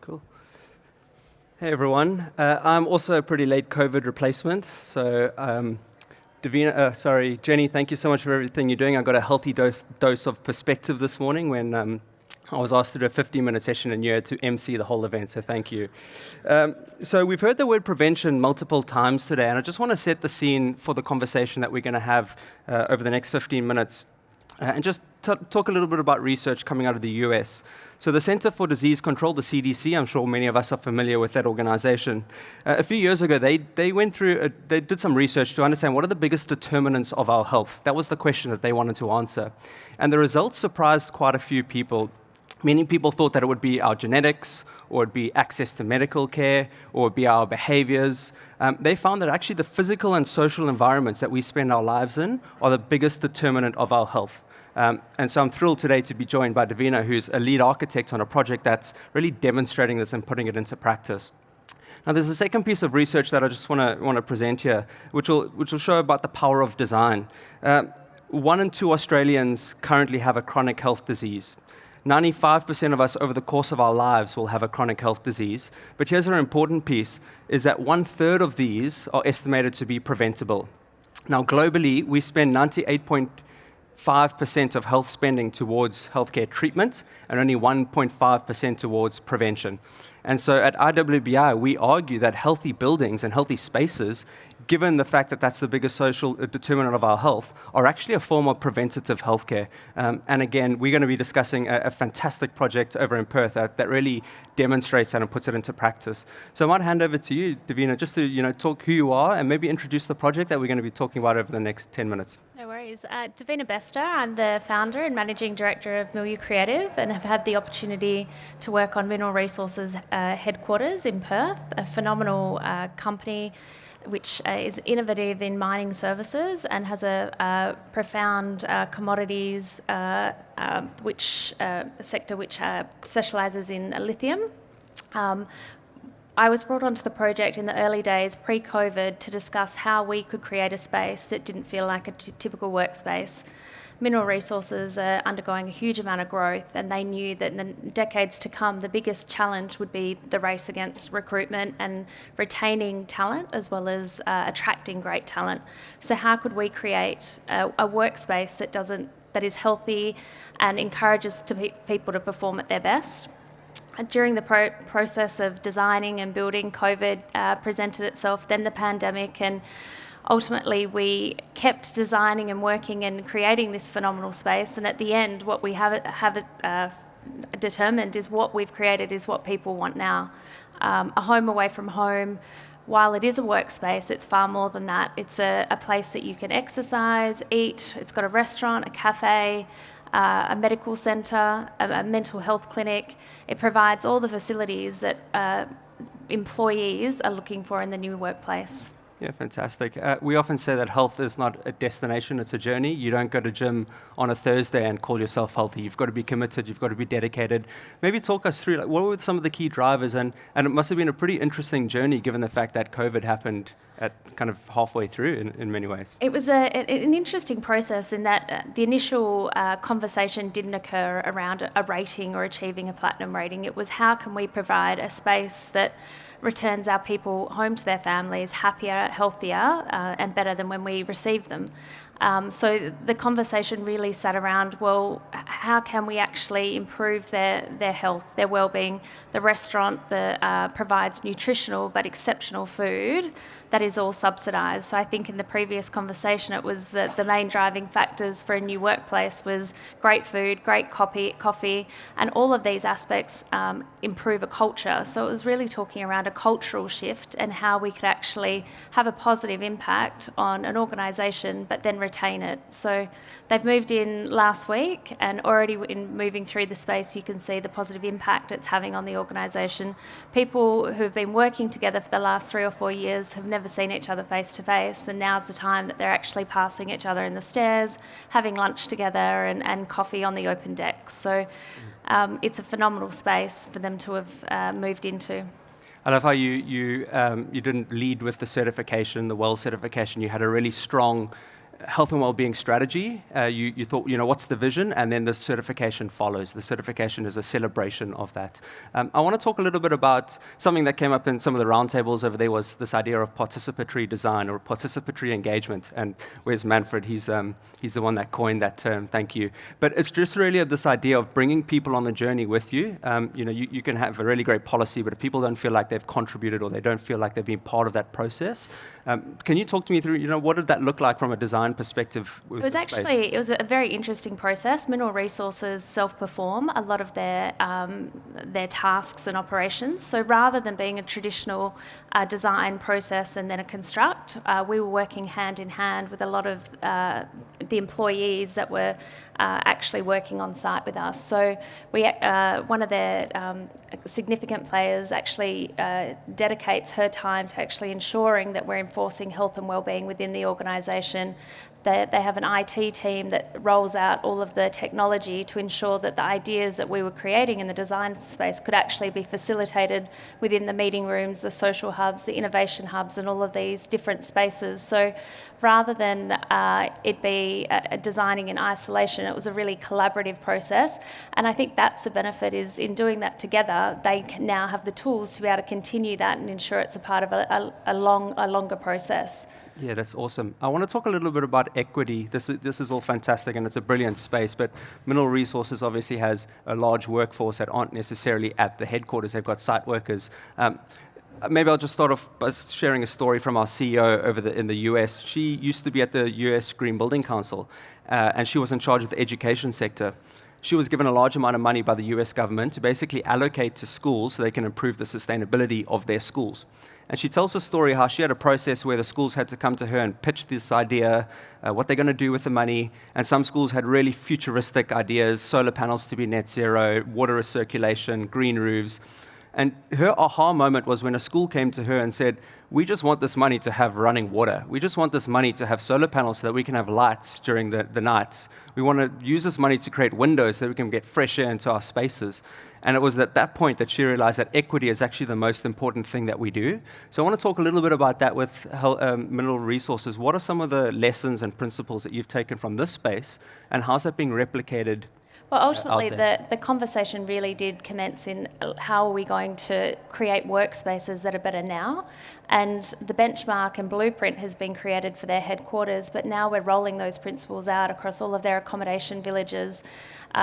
Cool. Hey everyone, I'm also a pretty late COVID replacement, so Jenny, thank you so much for everything you're doing. I got a healthy dose of perspective this morning when I was asked to do a 15-minute session and you had to MC the whole event, so thank you. So we've heard the word prevention multiple times today, and I just want to set the scene for the conversation that we're going to have over the next 15 minutes. And just talk a little bit about research coming out of the US. So the Center for Disease Control, the CDC, I'm sure many of us are familiar with that organization. A few years ago, they did some research to understand what are the biggest determinants of our health. That was the question that they wanted to answer. And the results surprised quite a few people. Many people thought that it would be our genetics, or it'd be access to medical care, or it'd be our behaviors. They found that actually the physical and social environments that we spend our lives in are the biggest determinant of our health. And so I'm thrilled today to be joined by Davina, who's a lead architect on a project that's really demonstrating this and putting it into practice. Now, there's a second piece of research that I just want to present here, which will show about the power of design. 1 in 2 Australians currently have a chronic health disease. 95% of us over the course of our lives will have a chronic health disease. But here's an important piece, is that 1/3 of these are estimated to be preventable. Now, globally, we spend 98.5% of health spending towards healthcare treatment and only 1.5% towards prevention. And so at IWBI, we argue that healthy buildings and healthy spaces, given the fact that that's the biggest social determinant of our health, are actually a form of preventative healthcare. And again, we're going to be discussing a fantastic project over in Perth that really demonstrates that and puts it into practice. So I might hand over to you, Davina, just to talk who you are and maybe introduce the project that we're going to be talking about over the next 10 minutes. No worries. Davina Bester, I'm the founder and managing director of Milieu Creative and have had the opportunity to work on Mineral Resources headquarters in Perth, a phenomenal company which is innovative in mining services and has a profound commodities sector which specialises in lithium. I was brought onto the project in the early days, pre-COVID, to discuss how we could create a space that didn't feel like a typical workspace. Mineral Resources are undergoing a huge amount of growth, and they knew that in the decades to come, the biggest challenge would be the race against recruitment and retaining talent, as well as attracting great talent. So how could we create a workspace that is healthy and encourages people to perform at their best? During the process of designing and building, COVID presented itself, then the pandemic, and ultimately we kept designing and working and creating this phenomenal space. And at the end, what we have determined is what we've created is what people want now. A home away from home. While it is a workspace, it's far more than that. It's a place that you can exercise, eat. It's got a restaurant, a cafe, a medical centre, a mental health clinic. It provides all the facilities that employees are looking for in the new workplace. Yeah, fantastic. We often say that health is not a destination, it's a journey. You don't go to gym on a Thursday and call yourself healthy. You've got to be committed, you've got to be dedicated. Maybe talk us through, what were some of the key drivers? And it must have been a pretty interesting journey given the fact that COVID happened at kind of halfway through in many ways. It was an interesting process in that the initial conversation didn't occur around a rating or achieving a platinum rating. It was how can we provide a space that returns our people home to their families happier, healthier, and better than when we received them. So the conversation really sat around, well, how can we actually improve their health, their well-being? The restaurant provides nutritional but exceptional food that is all subsidised. So I think in the previous conversation it was the main driving factors for a new workplace was great food, great coffee, and all of these aspects improve a culture. So it was really talking around a cultural shift and how we could actually have a positive impact on an organisation but then retain it. So they've moved in last week, and already in moving through the space you can see the positive impact it's having on the organisation. People who've been working together for the last 3 or 4 years have never seen each other face to face, and now's the time that they're actually passing each other in the stairs, having lunch together and coffee on the open deck. So it's a phenomenal space for them to have moved into. I love how you didn't lead with the certification, the WELL certification. You had a really strong health and well-being strategy. You thought, what's the vision? And then the certification follows. The certification is a celebration of that. I want to talk a little bit about something that came up in some of the roundtables over there, was this idea of participatory design or participatory engagement. And where's Manfred? He's the one that coined that term. Thank you. But it's just really this idea of bringing people on the journey with you. You can have a really great policy, but if people don't feel like they've contributed or they don't feel like they've been part of that process, can you talk to me through, what did that look like from a design perspective? It was a very interesting process. Mineral Resources self-perform a lot of their tasks and operations. So rather than being a traditional design process and then a construct, we were working hand in hand with a lot of the employees that were actually working on site with us. So one of their significant players actually dedicates her time to actually ensuring that we're enforcing health and wellbeing within the organisation. They have an IT team that rolls out all of the technology to ensure that the ideas that we were creating in the design space could actually be facilitated within the meeting rooms, the social hubs, the innovation hubs, and all of these different spaces. So rather than it be designing in isolation, it was a really collaborative process. And I think that's the benefit, is in doing that together, they can now have the tools to be able to continue that and ensure it's a part of a longer process. Yeah, that's awesome. I want to talk a little bit about equity. This is all fantastic, and it's a brilliant space, but Mineral Resources obviously has a large workforce that aren't necessarily at the headquarters. They've got site workers. Maybe I'll just start off by sharing a story from our CEO in the US. She used to be at the US Green Building Council, and she was in charge of the education sector. She was given a large amount of money by the US government to basically allocate to schools so they can improve the sustainability of their schools. And she tells a story how she had a process where the schools had to come to her and pitch this idea, what they're going to do with the money. And some schools had really futuristic ideas, solar panels to be net zero, water recirculation, green roofs. And her aha moment was when a school came to her and said, we just want this money to have running water. We just want this money to have solar panels so that we can have lights during the nights. We want to use this money to create windows so that we can get fresh air into our spaces. And it was at that point that she realized that equity is actually the most important thing that we do. So I want to talk a little bit about that with Mineral Resources. What are some of the lessons and principles that you've taken from this space, and how's that being replicated? Well, ultimately, the conversation really did commence in how are we going to create workspaces that are better now. And the benchmark and blueprint has been created for their headquarters, but now we're rolling those principles out across all of their accommodation villages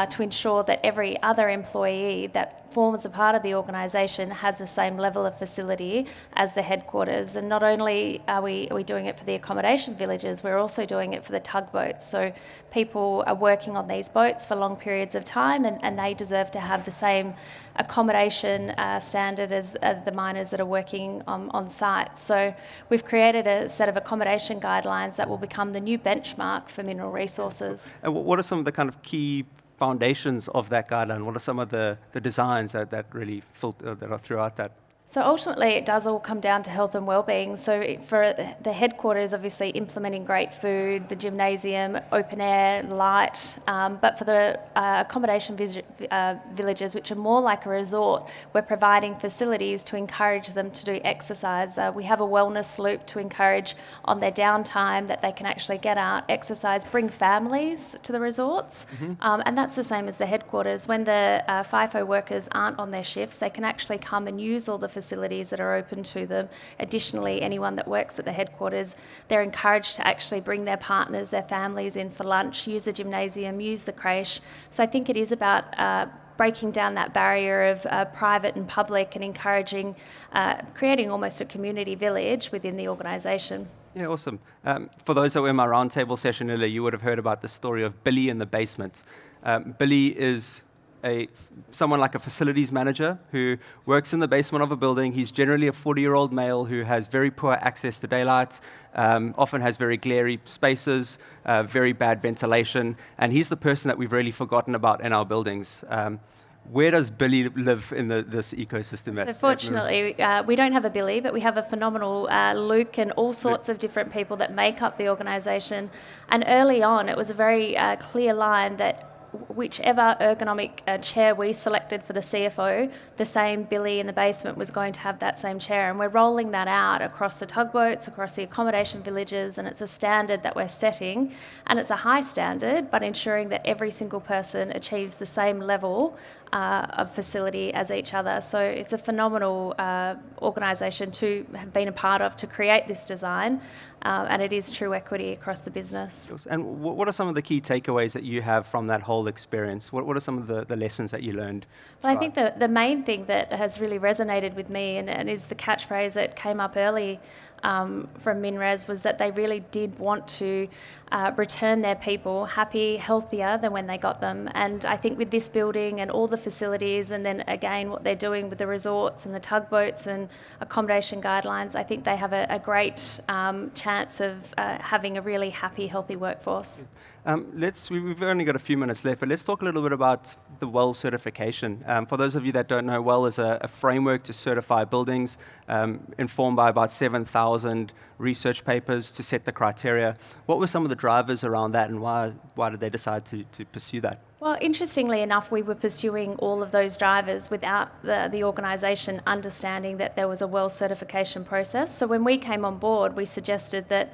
to ensure that every other employee that forms a part of the organisation has the same level of facility as the headquarters. And not only are we doing it for the accommodation villages, we're also doing it for the tugboats. So people are working on these boats for long periods of time, and they deserve to have the same accommodation standard as the miners that are working on site. So we've created a set of accommodation guidelines that will become the new benchmark for Mineral Resources. And what are some of the kind of key foundations of that guideline? What are some of the designs that really that are throughout that? So ultimately, it does all come down to health and wellbeing. So for the headquarters, obviously implementing great food, the gymnasium, open air, light. But for the accommodation villages, which are more like a resort, we're providing facilities to encourage them to do exercise. We have a wellness loop to encourage on their downtime that they can actually get out, exercise, bring families to the resorts. Mm-hmm. And that's the same as the headquarters. When the FIFO workers aren't on their shifts, they can actually come and use all the facilities that are open to them. Additionally, anyone that works at the headquarters, they're encouraged to actually bring their partners, their families in for lunch, use the gymnasium, use the creche. So I think it is about breaking down that barrier of private and public and encouraging, creating almost a community village within the organisation. Yeah, awesome. For those that were in my roundtable session earlier, you would have heard about the story of Billy in the basement. Billy is someone like a facilities manager who works in the basement of a building. He's generally a 40-year-old male who has very poor access to daylight, often has very glary spaces, very bad ventilation, and he's the person that we've really forgotten about in our buildings. Where does Billy live in this ecosystem? So fortunately, we don't have a Billy, but we have a phenomenal Luke and all sorts of different people that make up the organisation. And early on, it was a very clear line that whichever ergonomic chair we selected for the CFO, the same Billy in the basement was going to have that same chair. And we're rolling that out across the tugboats, across the accommodation villages, and it's a standard that we're setting. And it's a high standard, but ensuring that every single person achieves the same level of facility as each other. So it's a phenomenal organisation to have been a part of to create this design, and it is true equity across the business. And what are some of the key takeaways that you have from that whole experience? What are some of the lessons that you learned? Well, I think the main thing that has really resonated with me and is the catchphrase that came up early from MinRes was that they really did want to return their people happy, healthier than when they got them. And I think with this building and all the facilities, and then again what they're doing with the resorts and the tugboats and accommodation guidelines, I think they have a great chance of having a really happy, healthy workforce. We've only got a few minutes left, but let's talk a little bit about the WELL certification. For those of you that don't know, WELL is a framework to certify buildings, informed by about 7,000 research papers to set the criteria. What were some of the drivers around that, and why did they decide to pursue that? Well, interestingly enough, we were pursuing all of those drivers without the organisation understanding that there was a WELL certification process. So when we came on board, we suggested that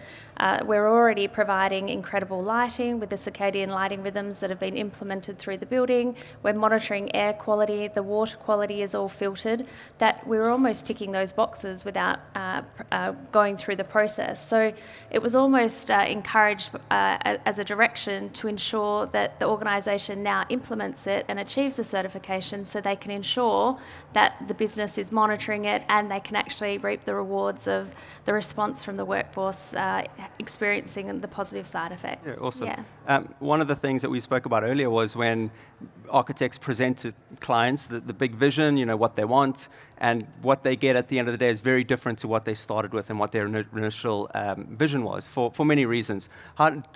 we're already providing incredible lighting with the circadian lighting rhythms that have been implemented through the building. We're monitoring air quality, the water quality is all filtered, that we were almost ticking those boxes without going through the process. So it was almost encouraged as a direction to ensure that the organisation now implements it and achieves the certification so they can ensure that the business is monitoring it and they can actually reap the rewards of the response from the workforce experiencing the positive side effects. Yeah, awesome. Yeah. One of the things that we spoke about earlier was when architects present to clients the big vision, what they want, and what they get at the end of the day is very different to what they started with and what their initial vision was for many reasons.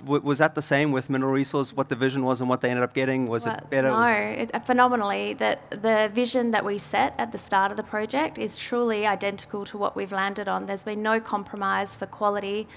Was that the same with Mineral Resource, what the vision was and what they ended up getting? Was it better? No, phenomenally. The vision that we set at the start of the project is truly identical to what we've landed on. There's been no compromise for quality.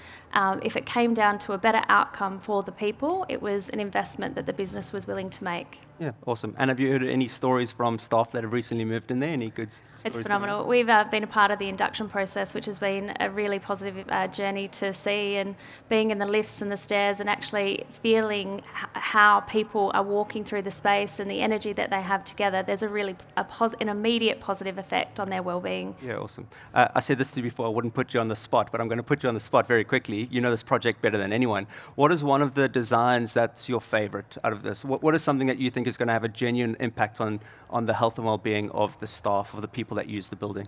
If it came down to a better outcome for the people, it was an investment that the business was willing to make. Yeah, awesome. And have you heard any stories from staff that have recently moved in there? Any good stories? It's phenomenal. We've been a part of the induction process, which has been a really positive journey to see, and being in the lifts and the stairs and actually feeling how people are walking through the space and the energy that they have together. There's an immediate positive effect on their well-being. Yeah, awesome. I said this to you before, I wouldn't put you on the spot, but I'm going to put you on the spot very quickly. You know this project better than anyone. What is one of the designs that's your favorite out of this? What is something that you think is going to have a genuine impact on the health and well-being of the staff, of the people that use the building?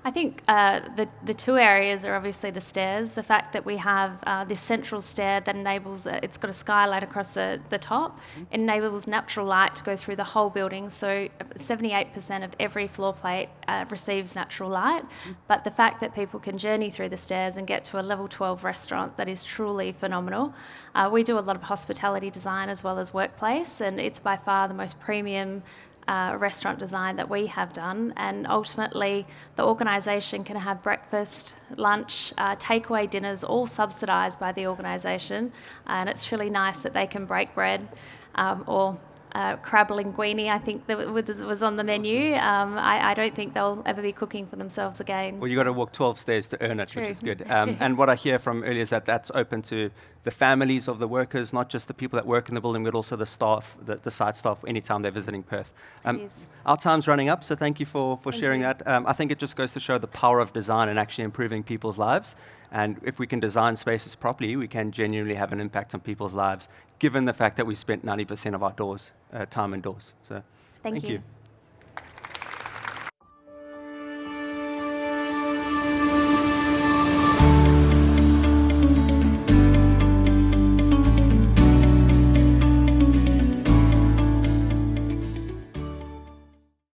I think the two areas are obviously the stairs. The fact that we have this central stair that enables, it's got a skylight across the top, it enables natural light to go through the whole building. So 78% of every floor plate receives natural light. But the fact that people can journey through the stairs and get to a level 12 restaurant, that is truly phenomenal. We do a lot of hospitality design as well as workplace, and it's by far the most premium restaurant design that we have done, and ultimately the organisation can have breakfast, lunch, takeaway dinners, all subsidised by the organisation, and it's really nice that they can break bread or crab linguine, I think that was on the menu. I don't think they'll ever be cooking for themselves again. Well, you got to walk 12 stairs to earn it, True. which is good. And what I hear from earlier is that that's open to the families of the workers, not just the people that work in the building, but also the staff, the site staff, anytime they're visiting Perth. Our time's running up, so thank you for sharing that. I think it just goes to show the power of design and actually improving people's lives. And if we can design spaces properly, we can genuinely have an impact on people's lives, given the fact that we spent 90% of our time indoors. So, Thank you.